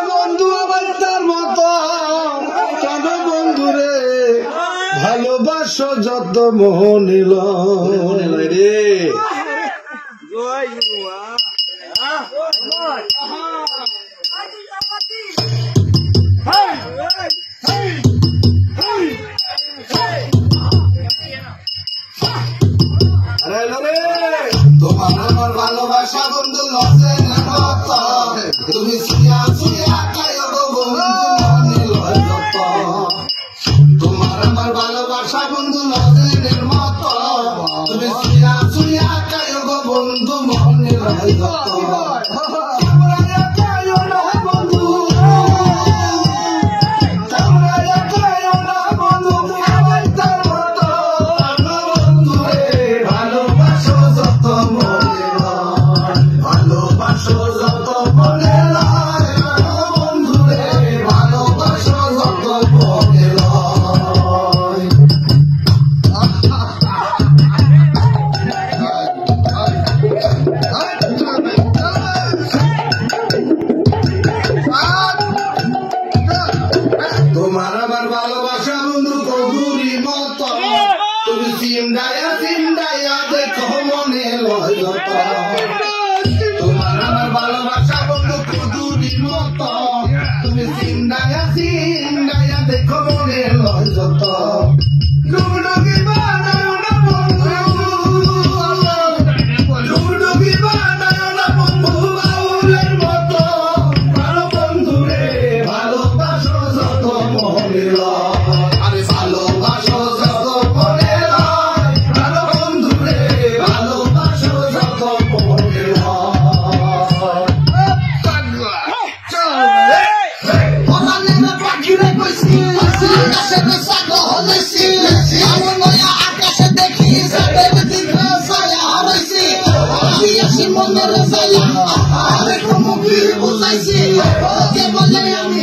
বন্ধু আমার তার মতো বন্ধু রে ভালোবাসো যত মোহনীল রে তোমার আমার ভালোবাসা বন্ধু লসে তুমি সুয়া সুয়া কায়ো বন্ধু লয় যত তোমার আমার ভালোবাসা বন্ধু লসের মতো তুমি সুয়া সুয়া কায়ো বন্ধু মনে লয় যত তোমার আমার ভালোবাসা বন্ধু কদুরি মতো তুমি চিন্দায়া দেখো মনে লয় যত তোমার আমার ভালোবাসা বন্ধু কদুরি মতো তুমি চিন্দায়া দেখো মনে লয় যত ডুবডুবি বানায় না বন্ধু ডুবডুবি বানায় না বন্ধু বাউলের মতো ভালো বন্ধু রে ভালোবাসো যত মনে লয় আরে ভালোবাসো যত মনে লয় ভালো বন্ধু রে ভালোবাসো যত মনে লয় পাখিরে কইছি আকাশে সাগো হলেছি আমার নয়া আকাশে দেখি সাদের দিকে ছায়া হইছি আসি মনের ছায়া আরে কোন মুখে বুঝাইছি কে বলে আমি